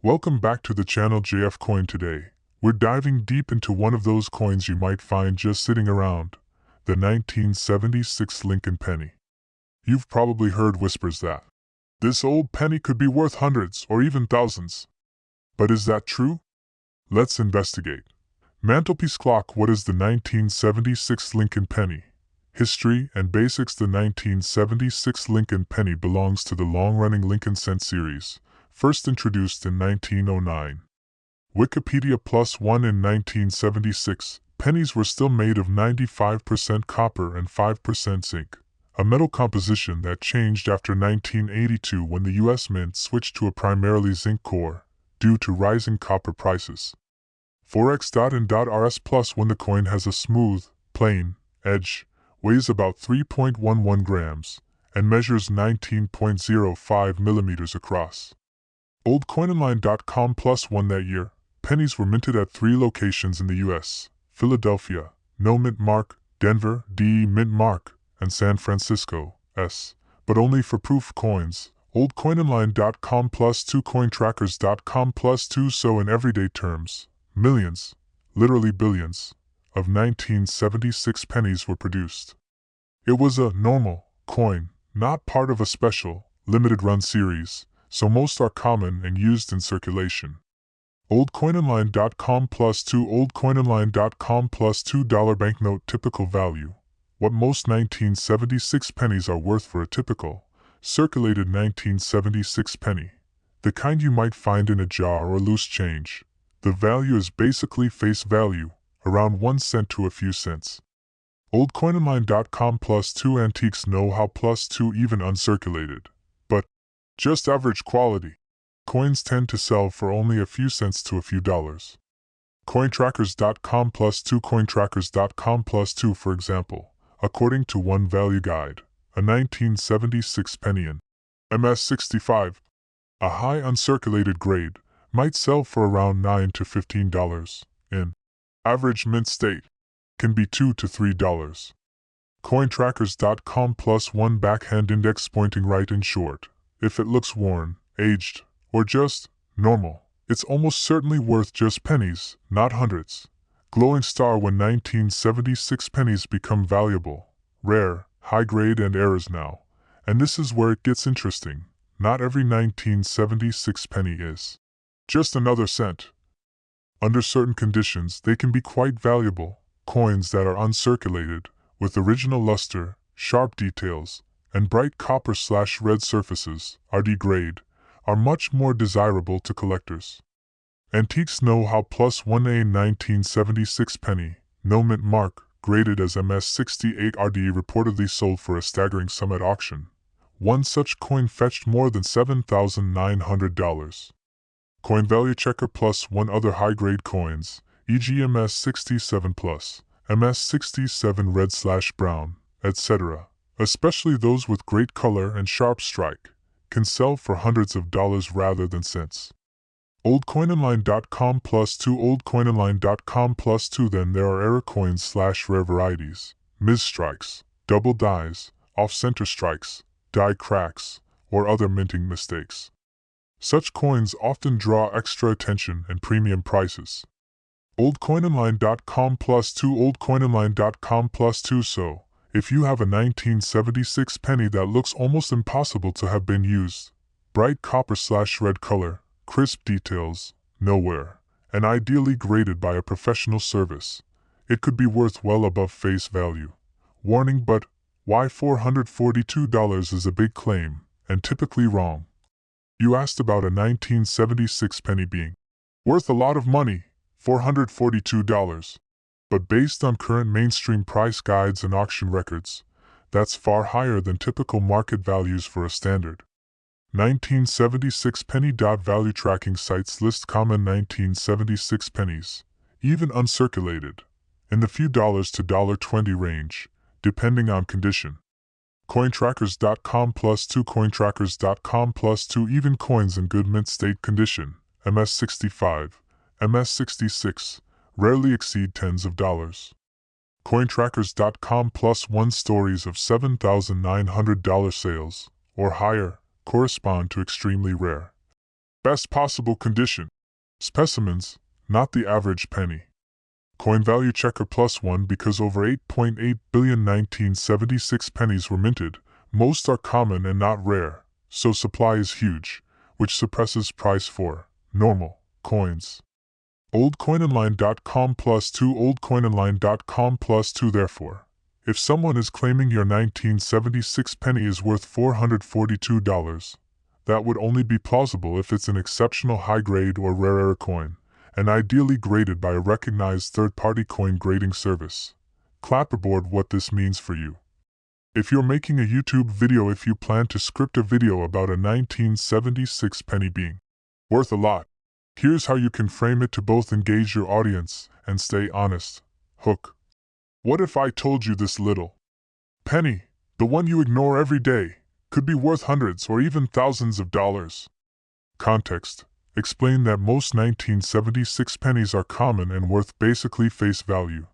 Welcome back to the channel JF Coin. Today, we're diving deep into one of those coins you might find just sitting around, the 1976 Lincoln penny. You've probably heard whispers that this old penny could be worth hundreds or even thousands. But is that true? Let's investigate. Mantelpiece clock. What is the 1976 Lincoln penny? History and basics. The 1976 Lincoln penny belongs to the long-running Lincoln cent series, first introduced in 1909. Wikipedia +1 in 1976, pennies were still made of 95% copper and 5% zinc, a metal composition that changed after 1982 when the U.S. Mint switched to a primarily zinc core, due to rising copper prices. Forex.in.rs +1. The coin has a smooth, plain edge, weighs about 3.11 grams, and measures 19.05 millimeters across. OldCoinOnline.com +1. That year, pennies were minted at 3 locations in the U.S., Philadelphia, No Mint Mark, Denver, DE Mint Mark, and San Francisco, S, but only for proof coins. OldCoinOnline.com +2. CoinTrackers.com +2. So in everyday terms, millions, literally billions, of 1976 pennies were produced. It was a normal coin, not part of a special, limited run series, so most are common and used in circulation. OldCoinOnline.com +2. OldCoinOnline.com +2. Banknote. Typical value. What most 1976 pennies are worth for a typical, circulated 1976 penny. The kind you might find in a jar or loose change. The value is basically face value, around 1 cent to a few cents. OldCoinOnline.com +2. Antiques. Know-how +2. Even uncirculated, but just average quality coins tend to sell for only a few cents to a few dollars. CoinTrackers.com +2. CoinTrackers.com +2. For example, according to one value guide, a 1976 penny in MS65, a high uncirculated grade, might sell for around $9 to $15. In average mint state, can be $2 to $3. CoinTrackers.com +1. Backhand index pointing right. In short, if it looks worn, aged, or just normal, it's almost certainly worth just pennies, not hundreds. Glowing star. When 1976 pennies become valuable, rare, high grade and errors now. And this is where it gets interesting. Not every 1976 penny is just another cent. Under certain conditions, they can be quite valuable. Coins that are uncirculated, with original luster, sharp details, and bright copper/red surfaces, RD grade, are much more desirable to collectors. Antiques. Know-how +1. A 1976 penny, No Mint Mark, graded as MS68 RD, reportedly sold for a staggering sum at auction. One such coin fetched more than $7,900. Coin value checker +1. Other high-grade coins, e.g. MS67 Plus, MS67 red/brown, etc., especially those with great color and sharp strike, can sell for hundreds of dollars rather than cents. OldCoinOnline.com +2. OldCoinOnline.com +2. Then there are error coins/rare varieties, misstrikes, double dies, off-center strikes, die cracks, or other minting mistakes. Such coins often draw extra attention and premium prices. OldCoinOnline.com +2. OldCoinOnline.com +2. So, if you have a 1976 penny that looks almost impossible to have been used, bright copper/red color, crisp details, no wear, and ideally graded by a professional service, it could be worth well above face value. Warning: but why $442 is a big claim, and typically wrong. You asked about a 1976 penny being worth a lot of money, $442. But based on current mainstream price guides and auction records, that's far higher than typical market values for a standard 1976 penny. Value tracking sites list common 1976 pennies, even uncirculated, in the few dollars to $20 range, depending on condition. CoinTrackers.com +2. CoinTrackers.com +2. Even coins in good mint state condition, MS65, MS66, rarely exceed tens of dollars. CoinTrackers.com +1. Stories of $7,900 sales, or higher, correspond to extremely rare Best possible condition. Specimens, not the average penny. Coin value checker +1 because over 8.8 billion 1976 pennies were minted. Most are common and not rare, so supply is huge, which suppresses price for normal coins. Oldcoinonline.com +2 Oldcoinonline.com +2 Therefore, if someone is claiming your 1976 penny is worth $442, that would only be plausible if it's an exceptional high-grade or rarer coin, and ideally graded by a recognized third-party coin grading service. Clapperboard what this means for you. If you're making a YouTube video, if you plan to script a video about a 1976 penny being worth a lot, here's how you can frame it to both engage your audience and stay honest. Hook. What if I told you this little penny, the one you ignore every day, could be worth hundreds or even thousands of dollars? Context. Explain that most 1976 pennies are common and worth basically face value.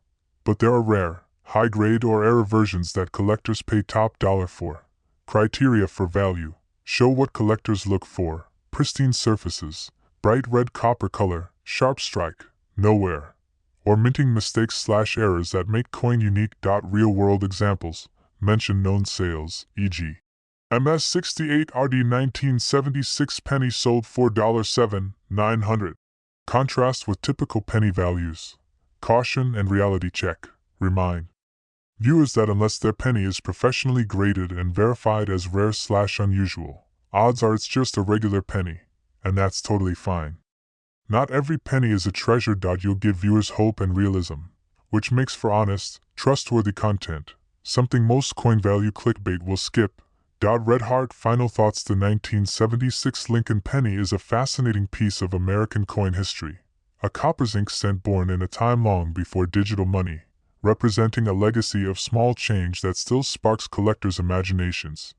But there are rare, high-grade or error versions that collectors pay top dollar for. Criteria for value. Show what collectors look for. Pristine surfaces, bright red copper color, sharp strike, no wear, or minting mistakes/errors that make coin unique. Real-world examples. Mention known sales, e.g. MS68RD 1976 penny sold $4.7900. Contrast with typical penny values. Caution and reality check. Remind viewers that unless their penny is professionally graded and verified as rare/unusual, odds are it's just a regular penny, and that's totally fine. Not every penny is a treasure. You'll give viewers hope and realism, which makes for honest, trustworthy content, something most coin value clickbait will skip. Red Heart final thoughts. The 1976 Lincoln penny is a fascinating piece of American coin history, a copper zinc cent born in a time long before digital money, representing a legacy of small change that still sparks collectors' imaginations.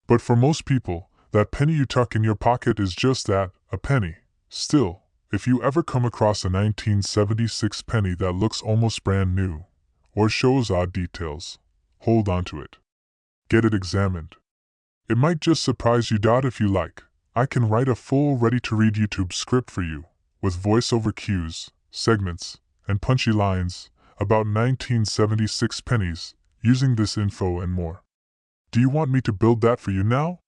But for most people, that penny you tuck in your pocket is just that, a penny. Still, if you ever come across a 1976 penny that looks almost brand new, or shows odd details, hold on to it. Get it examined. It might just surprise you. If you like, I can write a full ready-to-read YouTube script for you, with voiceover cues, segments, and punchy lines, about 1976 pennies, using this info and more. Do you want me to build that for you now?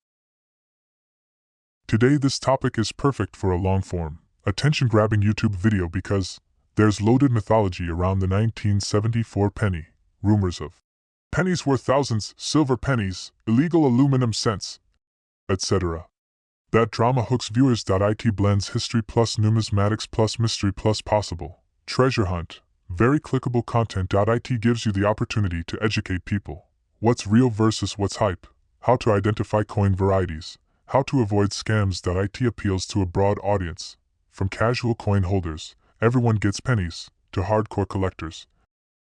Today this topic is perfect for a long-form, attention-grabbing YouTube video because there's loaded mythology around the 1974 penny, rumors of pennies worth thousands, silver pennies, illegal aluminum cents, etc. That drama hooks viewers. It blends history plus numismatics plus mystery plus possible treasure hunt. Very clickable content. It gives you the opportunity to educate people. What's real versus what's hype, how to identify coin varieties, how to avoid scams. It appeals to a broad audience, from casual coin holders, everyone gets pennies, to hardcore collectors,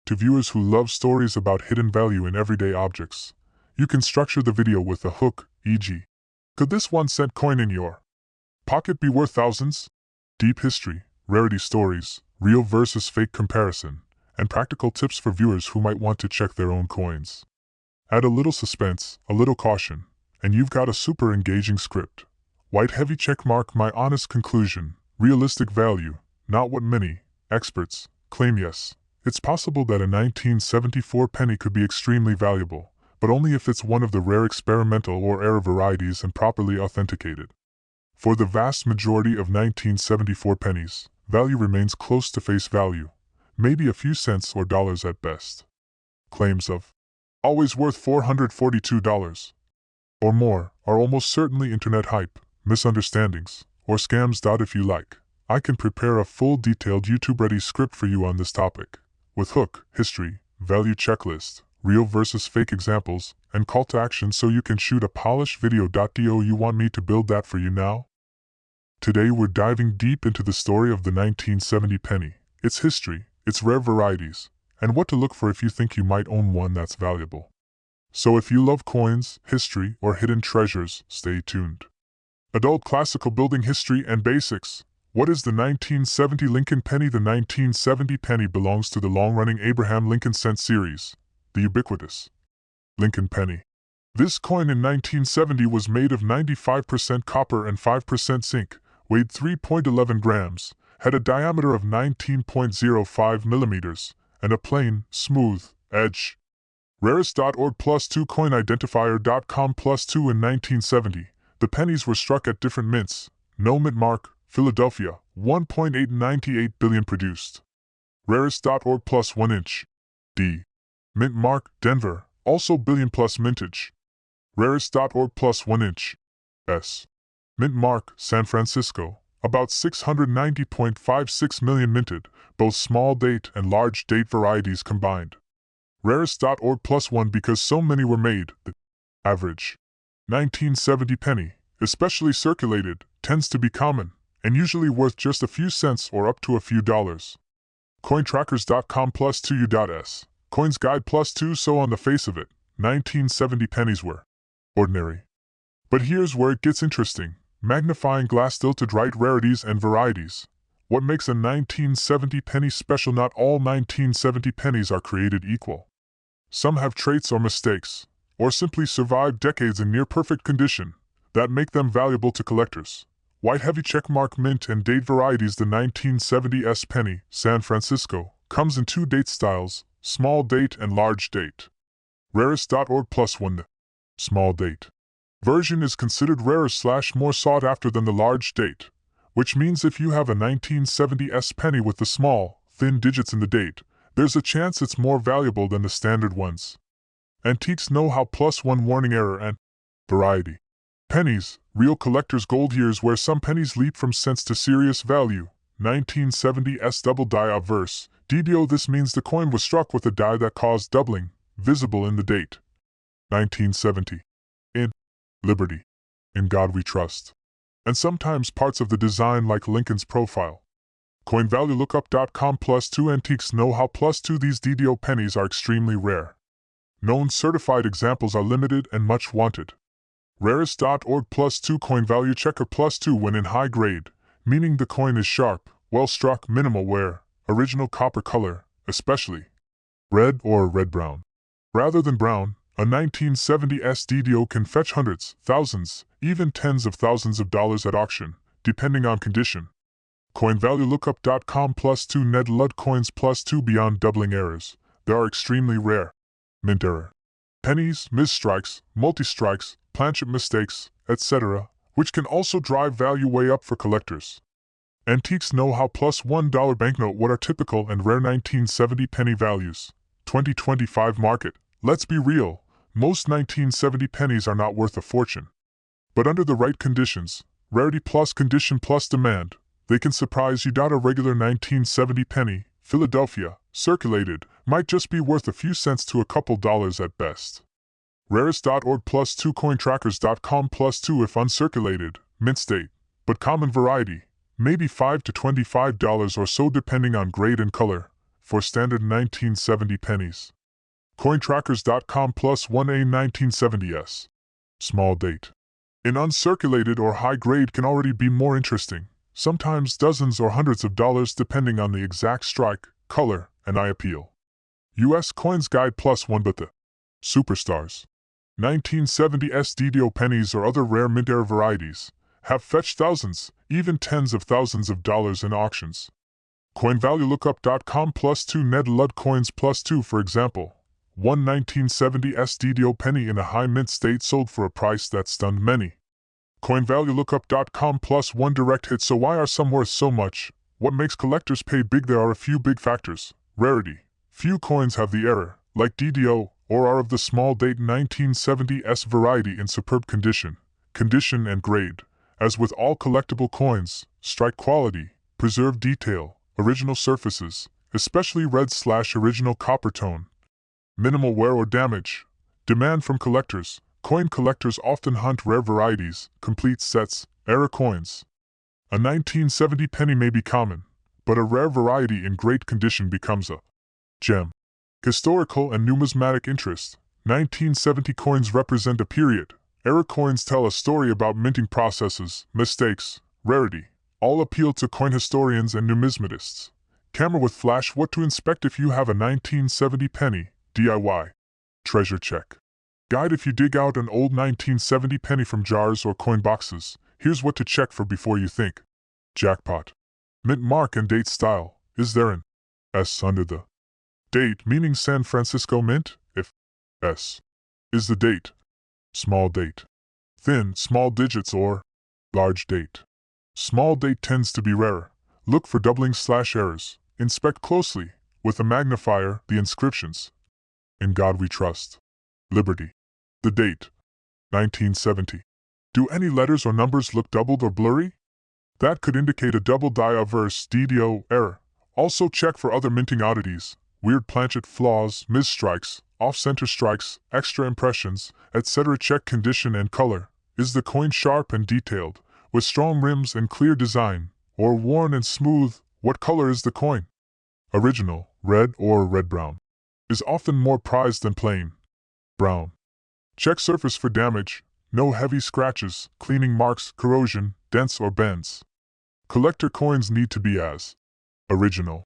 to viewers who love stories about hidden value in everyday objects. You can structure the video with a hook, e.g. Could this 1-cent coin in your pocket be worth thousands? Deep history, rarity stories, real versus fake comparison, and practical tips for viewers who might want to check their own coins. Add a little suspense, a little caution, and you've got a super engaging script. White heavy checkmark. My honest conclusion, realistic value, not what many experts claim. Yes, it's possible that a 1974 penny could be extremely valuable, but only if it's one of the rare experimental or error varieties and properly authenticated. For the vast majority of 1974 pennies, value remains close to face value, maybe a few cents or dollars at best. Claims of always worth $442 or more are almost certainly internet hype, misunderstandings, or scams. If you like, I can prepare a full detailed YouTube-ready script for you on this topic, with hook, history, value checklist, real versus fake examples, and call to action so you can shoot a polished video. Do you want me to build that for you now? Today we're diving deep into the story of the 1970 penny, its history, its rare varieties, and what to look for if you think you might own one that's valuable. So if you love coins, history, or hidden treasures, stay tuned. Adult classical building history and basics. What is the 1970 Lincoln penny? The 1970 penny belongs to the long-running Abraham Lincoln cent series, the ubiquitous Lincoln penny. This coin in 1970 was made of 95% copper and 5% zinc, weighed 3.11 grams, had a diameter of 19.05 millimeters, and a plain, smooth edge. Rarest.org +2 coinidentifier.com +2 In 1970, the pennies were struck at different mints. No mint mark, Philadelphia, 1.898 billion produced. Rarest.org +1 inch. D. Mint mark, Denver, also billion plus mintage. Rarest.org +1 inch. S. Mint mark, San Francisco, about 690.56 million minted, both small date and large date varieties combined. Rarest.org +1 because so many were made. The average 1970 penny, especially circulated, tends to be common, and usually worth just a few cents or up to a few dollars. Cointrackers.com +2 U.S. Coins Guide +2 So on the face of it, 1970 pennies were ordinary. But here's where it gets interesting. Magnifying glass tilted right rarities and varieties. What makes a 1970 penny special? Not all 1970 pennies are created equal. Some have traits or mistakes, or simply survive decades in near-perfect condition, that make them valuable to collectors. White heavy checkmark mint and date varieties. The 1970 penny, San Francisco, comes in two date styles, small date and large date. Rarest.org +1 The small date version is considered rarer/more sought after than the large date, which means if you have a 1970 penny with the small, thin digits in the date, there's a chance it's more valuable than the standard ones. Antiques know-how +1 warning error and variety. Pennies, real collector's gold. Here's where some pennies leap from cents to serious value. 1970 double die obverse, DDO. This means the coin was struck with a die that caused doubling, visible in the date. 1970. In Liberty. In God we trust. And sometimes parts of the design like Lincoln's profile. CoinValueLookup.com +2 Antiques know-how +2 These DDO pennies are extremely rare. Known certified examples are limited and much wanted. Rarest.org +2 Coin value checker +2 When in high grade, meaning the coin is sharp, well struck, minimal wear, original copper color, especially red or red-brown. Rather than brown, a 1970 DDO can fetch hundreds, thousands, even tens of thousands of dollars at auction, depending on condition. CoinValueLookup.com +2 Ned Ludd coins +2 Beyond doubling errors, there are extremely rare mint error pennies, misstrikes, multi-strikes, planchet mistakes, etc., which can also drive value way up for collectors. Antiques know-how +$1 banknote. What are typical and rare 1970 penny values? 2025 market. Let's be real, most 1970 pennies are not worth a fortune. But under the right conditions, rarity plus condition plus demand, they can surprise you. A regular 1970 penny, Philadelphia, circulated, might just be worth a few cents to a couple dollars at best. Rarest.org +2 Cointrackers.com +2 If uncirculated, mint state, but common variety, maybe $5 to $25 or so depending on grade and color, for standard 1970 pennies. Cointrackers.com +1 A 1970s. Small date. In uncirculated or high grade can already be more interesting, sometimes dozens or hundreds of dollars depending on the exact strike, color, and eye appeal. US Coins Guide +1 But the superstars. 1970 DDO pennies or other rare mint era varieties have fetched thousands, even tens of thousands of dollars in auctions. CoinValueLookup.com +2 Ned Ludd coins +2 For example, one 1970 DDO penny in a high mint state sold for a price that stunned many. CoinValueLookup.com +1 Direct hit. So why are some worth so much? What makes collectors pay big? There are a few big factors. Rarity. Few coins have the error, like DDO, or are of the small date 1970 variety in superb condition and grade. As with all collectible coins, strike quality, preserved detail, original surfaces, especially red/original copper tone. Minimal wear or damage. Demand from collectors. Coin collectors often hunt rare varieties, complete sets, era coins. A 1970 penny may be common, but a rare variety in great condition becomes a gem. Historical and numismatic interest. 1970 coins represent a period. Era coins tell a story about minting processes, mistakes, rarity. All appeal to coin historians and numismatists. Camera with flash. What to inspect if you have a 1970 penny, DIY. Treasure check. Guide. If you dig out an old 1970 penny from jars or coin boxes, here's what to check for before you think. Jackpot. Mint mark and date style. Is there an S under the date, meaning San Francisco Mint? If S is the date. Small date. Thin, small digits or large date. Small date tends to be rarer. Look for doubling/errors. Inspect closely, with a magnifier, the inscriptions. In God we trust. Liberty. The date. 1970. Do any letters or numbers look doubled or blurry? That could indicate a double die-averse DDO error. Also check for other minting oddities, weird planchet flaws, misstrikes, off-center strikes, extra impressions, etc. Check condition and color. Is the coin sharp and detailed, with strong rims and clear design, or worn and smooth? What color is the coin? Original, red or red-brown, is often more prized than plain brown. Check surface for damage, no heavy scratches, cleaning marks, corrosion, dents or bends. Collector coins need to be as original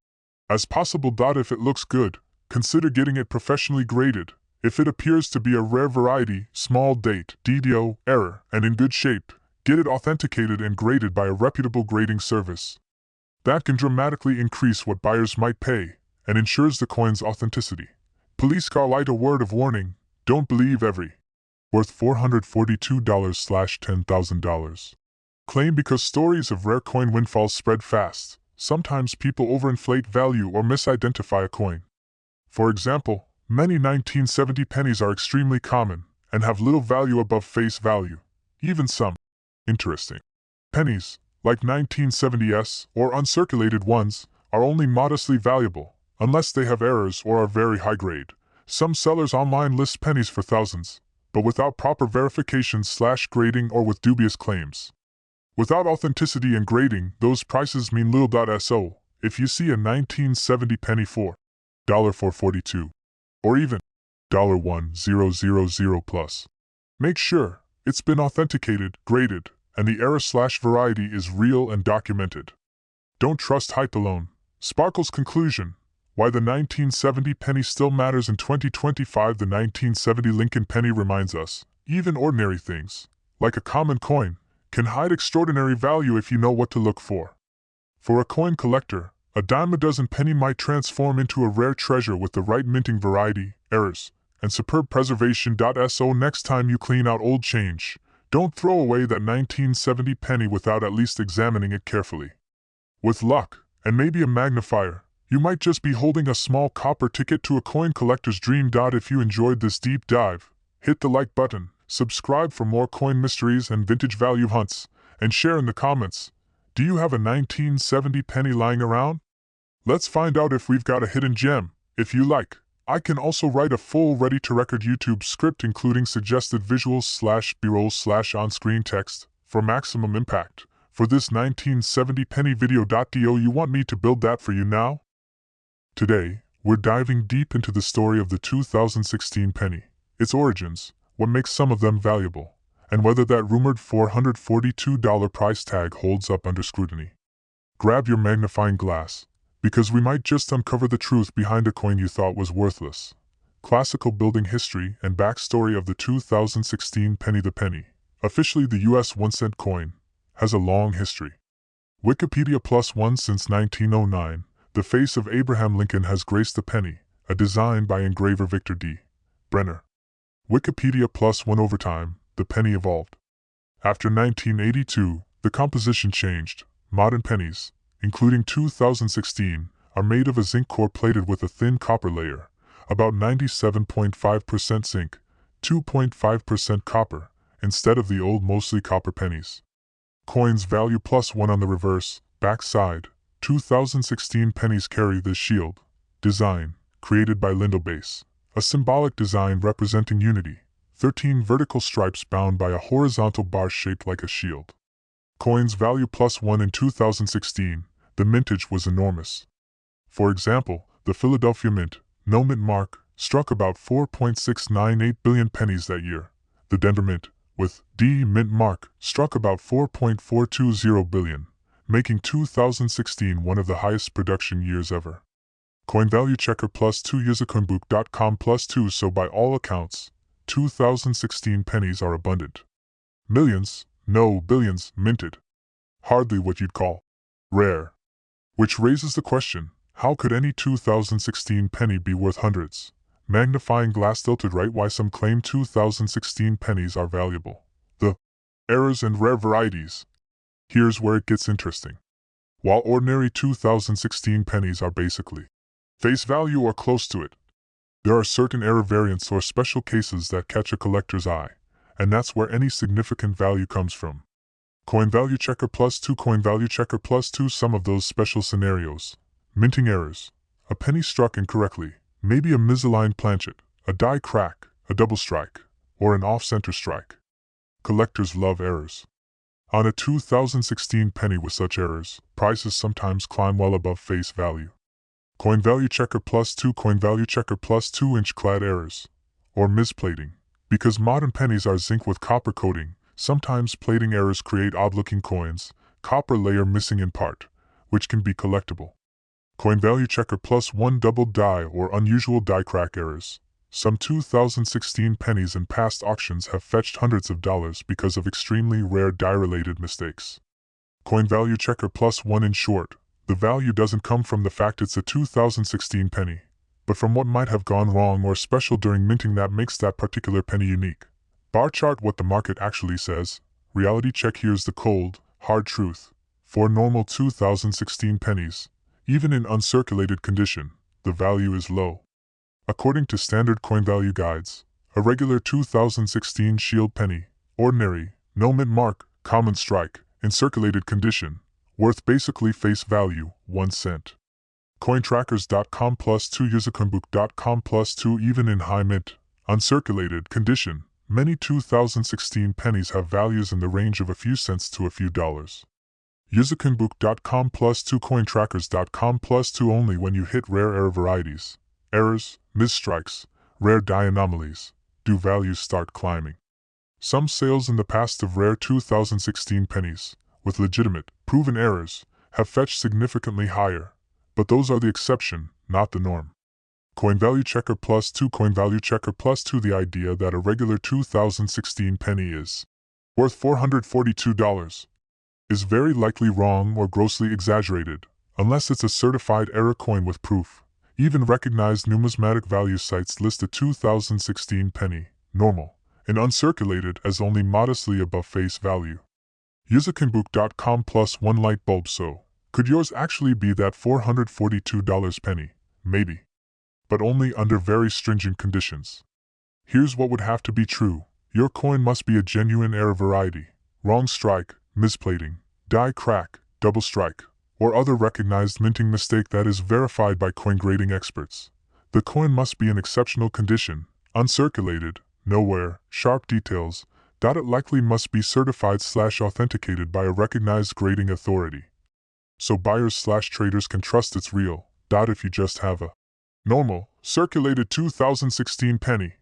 as possible. If it looks good, consider getting it professionally graded. If it appears to be a rare variety, small date, DDO, error, and in good shape, get it authenticated and graded by a reputable grading service. That can dramatically increase what buyers might pay and ensures the coin's authenticity. Police car light. A word of warning: don't believe every worth $442/$10,000 claim, because stories of rare coin windfalls spread fast. Sometimes people overinflate value or misidentify a coin. For example, many 1970 pennies are extremely common and have little value above face value. Even some interesting pennies, like 1970s or uncirculated ones, are only modestly valuable, unless they have errors or are very high grade. Some sellers online list pennies for thousands, but without proper verification/grading or with dubious claims. Without authenticity and grading, those prices mean little. So, if you see a 1970 penny for $4.42, or even $1,000 plus, make sure it's been authenticated, graded, and the error/variety is real and documented. Don't trust hype alone. Sparkle's conclusion: why the 1970 penny still matters in 2025. The 1970 Lincoln penny reminds us, even ordinary things, like a common coin, can hide extraordinary value if you know what to look for. For a coin collector, a dime a dozen penny might transform into a rare treasure with the right minting variety, errors, and superb preservation. So next time you clean out old change, don't throw away that 1970 penny without at least examining it carefully. With luck, and maybe a magnifier, you might just be holding a small copper ticket to a coin collector's dream. If you enjoyed this deep dive, hit the like button, subscribe for more coin mysteries and vintage value hunts, and share in the comments. Do you have a 1970 penny lying around? Let's find out if we've got a hidden gem. If you like, I can also write a full ready-to-record YouTube script including suggested visuals/b-rolls/on-screen text for maximum impact. For this 1970 penny video. Do you want me to build that for you now? Today, we're diving deep into the story of the 2016 penny, its origins, what makes some of them valuable, and whether that rumored $442 price tag holds up under scrutiny. Grab your magnifying glass, because we might just uncover the truth behind a coin you thought was worthless. Classical building history and backstory of the 2016 penny. The penny, officially the US 1-cent coin, has a long history. Wikipedia +1 since 1909, the face of Abraham Lincoln has graced the penny, a design by engraver Victor D. Brenner. Wikipedia +1 over time, the penny evolved. After 1982, the composition changed. Modern pennies, including 2016, are made of a zinc core plated with a thin copper layer, about 97.5% zinc, 2.5% copper, instead of the old mostly copper pennies. Coins value +1 on the reverse, back side. 2016 pennies carry this shield design, created by Lindobase, a symbolic design representing unity, 13 vertical stripes bound by a horizontal bar shaped like a shield. Coins value +1 in 2016, the mintage was enormous. For example, the Philadelphia Mint, no mint mark, struck about 4.698 billion pennies that year. The Denver Mint, with D mint mark, struck about 4.420 billion, making 2016 one of the highest production years ever. Coin value checker +2 usercoinbook.com +2. So by all accounts, 2016 pennies are abundant. Millions, no billions, minted. Hardly what you'd call Rare. Which raises the question, how could any 2016 penny be worth hundreds? Magnifying glass tilted right. Why some claim 2016 pennies are valuable. The errors and rare varieties. Here's where it gets interesting. While ordinary 2016 pennies are basically face value or close to it, there are certain error variants or special cases that catch a collector's eye, and that's where any significant value comes from. Coin value checker +2. Coin value checker +2. Some of those special scenarios. Minting errors. A penny struck incorrectly, maybe a misaligned planchet, a die crack, a double strike, or an off-center strike. Collectors love errors. On a 2016 penny with such errors, prices sometimes climb well above face value. Coin value checker +2. Coin value checker +2. Inch-clad errors, or misplating. Because modern pennies are zinc with copper coating, sometimes plating errors create odd-looking coins, copper layer missing in part, which can be collectible. Coin value checker +1. Double die or unusual die crack errors. Some 2016 pennies in past auctions have fetched hundreds of dollars because of extremely rare die-related mistakes. Coin value checker +1. In short, the value doesn't come from the fact it's a 2016 penny, but from what might have gone wrong or special during minting that makes that particular penny unique. Bar chart. What the market actually says. Reality check. Here's the cold, hard truth. For normal 2016 pennies, even in uncirculated condition, the value is low. According to standard coin value guides, a regular 2016 shield penny, ordinary, no mint mark, common strike, in circulated condition, worth basically face value, 1 cent. Cointrackers.com +2. Usercoinbook.com +2. Even in high mint, uncirculated condition, many 2016 pennies have values in the range of a few cents to a few dollars. Usercoinbook.com +2. Cointrackers.com +2. Only when you hit rare error varieties, errors, misstrikes, rare die anomalies, do values start climbing. Some sales in the past of rare 2016 pennies, with legitimate, proven errors, have fetched significantly higher, but those are the exception, not the norm. Coin value checker +2. Coin value checker +2. The idea that a regular 2016 penny is worth $442 is very likely wrong or grossly exaggerated, unless it's a certified error coin with proof. Even recognized numismatic value sites list a 2016 penny, normal, and uncirculated as only modestly above face value. Usercoinbook.com +1. Light bulb. So, could yours actually be that $442 penny? Maybe. But only under very stringent conditions. Here's what would have to be true. Your coin must be a genuine error variety, wrong strike, misplating, die crack, double strike, or other recognized minting mistake that is verified by coin grading experts. The coin must be in exceptional condition, uncirculated, no wear, sharp details. It likely must be certified/authenticated by a recognized grading authority. So buyers/traders can trust it's real. If you just have a normal, circulated 2016 penny,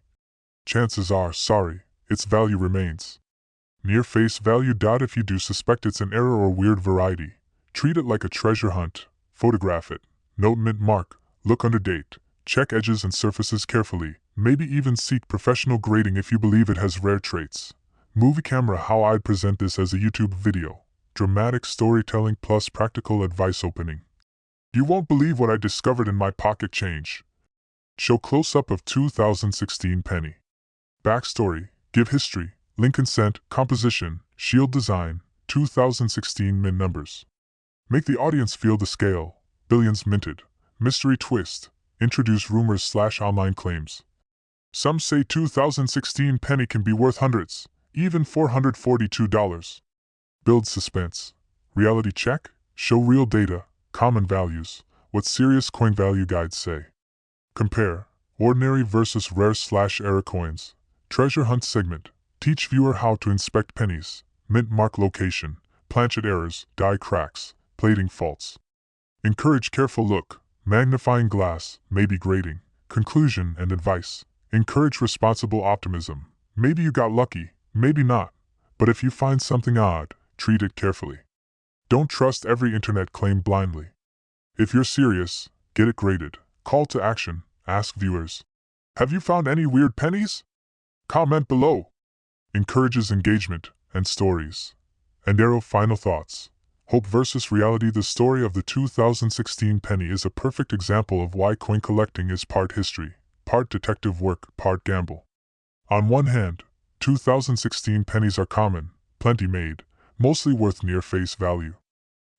chances are, sorry, its value remains near face value. If you do suspect it's an error or weird variety, treat it like a treasure hunt, photograph it, note mint mark, look under date, check edges and surfaces carefully, maybe even seek professional grading if you believe it has rare traits. Movie camera. How I'd present this as a YouTube video. Dramatic storytelling plus practical advice. Opening. You won't believe what I discovered in my pocket change. Show close-up of 2016 penny. Backstory, give history, link consent, composition, shield design, 2016 mint numbers. Make the audience feel the scale, billions minted, mystery twist, introduce rumors/online claims. Some say 2016 penny can be worth hundreds, even $442. Build suspense. Reality check, show real data, common values, what serious coin value guides say. Compare, ordinary versus rare/error coins. Treasure hunt segment, teach viewer how to inspect pennies, mint mark location, planchet errors, die cracks, plating faults. Encourage careful look, magnifying glass, maybe grading, conclusion and advice. Encourage responsible optimism. Maybe you got lucky, maybe not, but if you find something odd, treat it carefully. Don't trust every internet claim blindly. If you're serious, get it graded. Call to action, ask viewers. Have you found any weird pennies? Comment below. Encourages engagement and stories. And arrow final thoughts. Hope versus reality. The story of the 2016 penny is a perfect example of why coin collecting is part history, part detective work, part gamble. On one hand, 2016 pennies are common, plenty made, mostly worth near face value.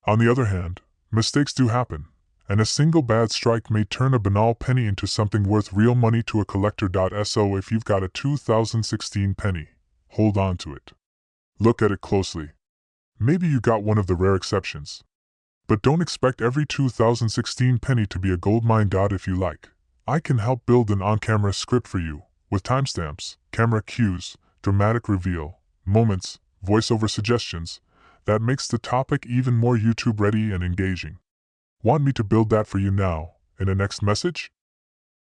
On the other hand, mistakes do happen, and a single bad strike may turn a banal penny into something worth real money to a collector. So if you've got a 2016 penny, hold on to it. Look at it closely. Maybe you got one of the rare exceptions. But don't expect every 2016 penny to be a goldmine. If you like, I can help build an on-camera script for you, with timestamps, camera cues, dramatic reveal, moments, voiceover suggestions, that makes the topic even more YouTube ready and engaging. Want me to build that for you now, in the next message?